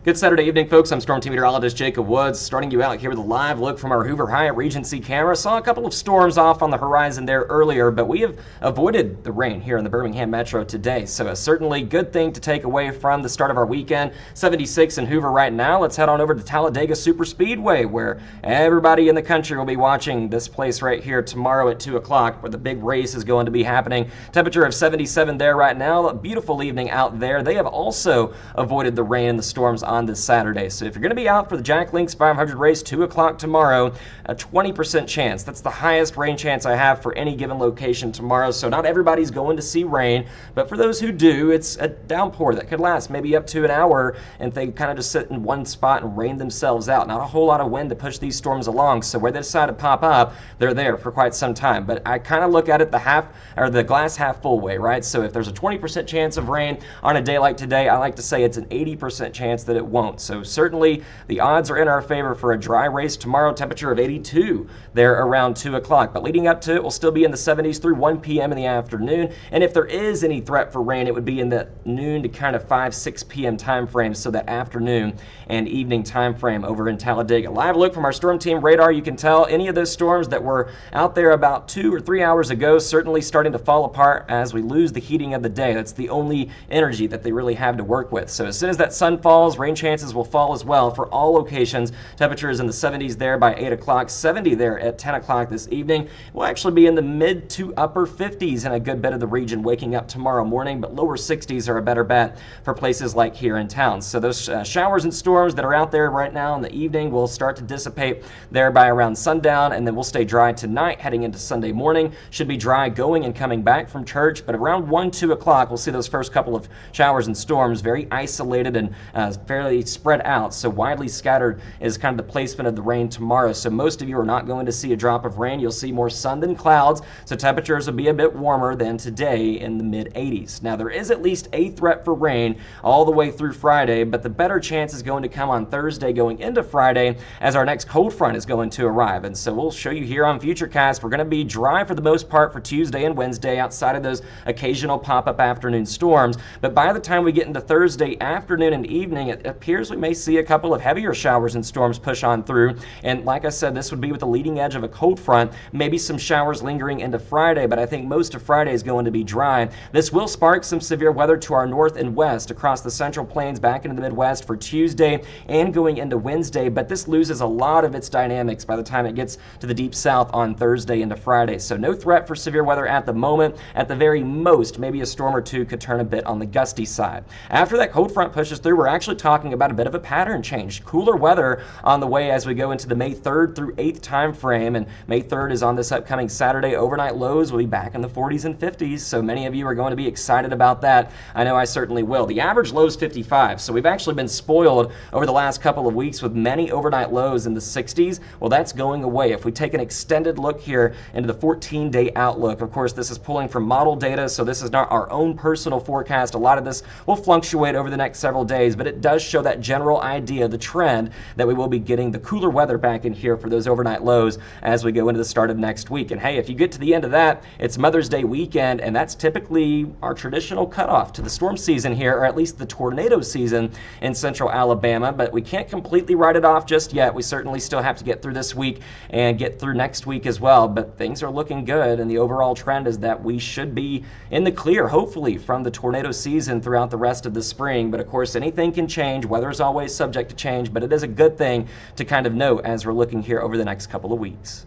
Good Saturday evening, folks. I'm Team Meteorologist Jacob Woods, starting you out here with a live look from our Hoover Hyatt Regency camera. Saw a couple of storms off on the horizon there earlier, but we have avoided the rain here in the Birmingham Metro today. So a certainly good thing to take away from the start of our weekend. 76 in Hoover right now. Let's head on over to Talladega Superspeedway, where everybody in the country will be watching this place right here tomorrow at 2 o'clock, where the big race is going to be happening. Temperature of 77 there right now. A beautiful evening out there. They have also avoided the rain and the storms on this Saturday. So if you're going to be out for the Jack Links 500 race, 2 o'clock tomorrow, a 20% chance. That's the highest rain chance I have for any given location tomorrow. So not everybody's going to see rain, but for those who do, it's a downpour that could last maybe up to an hour, and they kind of just sit in one spot and rain themselves out. Not a whole lot of wind to push these storms along, so where they decide to pop up, they're there for quite some time. But I kind of look at it the glass half full way, right? So if there's a 20% chance of rain on a day like today, I like to say it's an 80% chance that it won't. So certainly the odds are in our favor for a dry race tomorrow. Temperature of 82 there around 2 o'clock. But leading up to it, we'll still be in the 70s through 1 p.m. in the afternoon. And if there is any threat for rain, it would be in the noon to kind of 5, 6 p.m. time frame. So that afternoon and evening time frame over in Talladega. Live look from our storm team radar. You can tell any of those storms that were out there about 2 or 3 hours ago certainly starting to fall apart as we lose the heating of the day. That's the only energy that they really have to work with. So as soon as that sun falls, rain chances will fall as well for all locations. Temperatures in the 70s there by 8 o'clock, 70 there at 10 o'clock this evening. We'll actually be in the mid to upper 50s in a good bit of the region waking up tomorrow morning, but lower 60s are a better bet for places like here in town. So those showers and storms that are out there right now in the evening will start to dissipate there by around sundown, and then we'll stay dry tonight heading into Sunday morning. Should be dry going and coming back from church, but around 1, 2 o'clock, we'll see those first couple of showers and storms very isolated and fairly spread out. So widely scattered is kind of the placement of the rain tomorrow. So most of you are not going to see a drop of rain. You'll see more sun than clouds. So temperatures will be a bit warmer than today in the mid 80s. Now there is at least a threat for rain all the way through Friday, but the better chance is going to come on Thursday going into Friday as our next cold front is going to arrive. And so we'll show you here on Futurecast. We're going to be dry for the most part for Tuesday and Wednesday outside of those occasional pop-up afternoon storms. But by the time we get into Thursday afternoon and evening, it appears we may see a couple of heavier showers and storms push on through. And like I said, this would be with the leading edge of a cold front, maybe some showers lingering into Friday, but I think most of Friday is going to be dry. This will spark some severe weather to our north and west across the central plains back into the Midwest for Tuesday and going into Wednesday, but this loses a lot of its dynamics by the time it gets to the deep south on Thursday into Friday. So no threat for severe weather at the moment. At the very most, maybe a storm or two could turn a bit on the gusty side. After that cold front pushes through, we're actually talking about a bit of a pattern change. Cooler weather on the way as we go into the May 3rd through 8th time frame, and May 3rd is on this upcoming Saturday. Overnight lows will be back in the 40s and 50s, so many of you are going to be excited about that. I know I certainly will. The average low is 55, so we've actually been spoiled over the last couple of weeks with many overnight lows in the 60s. Well, that's going away. If we take an extended look here into the 14-day outlook, of course, this is pulling from model data, so this is not our own personal forecast. A lot of this will fluctuate over the next several days, but it does show that general idea, the trend, that we will be getting the cooler weather back in here for those overnight lows as we go into the start of next week. And hey, if you get to the end of that, it's Mother's Day weekend, and that's typically our traditional cutoff to the storm season here, or at least the tornado season in central Alabama, but we can't completely write it off just yet. We certainly still have to get through this week and get through next week as well, but things are looking good, and the overall trend is that we should be in the clear, hopefully, from the tornado season throughout the rest of the spring. But of course, anything can change. Weather is always subject to change, but it is a good thing to kind of note as we're looking here over the next couple of weeks.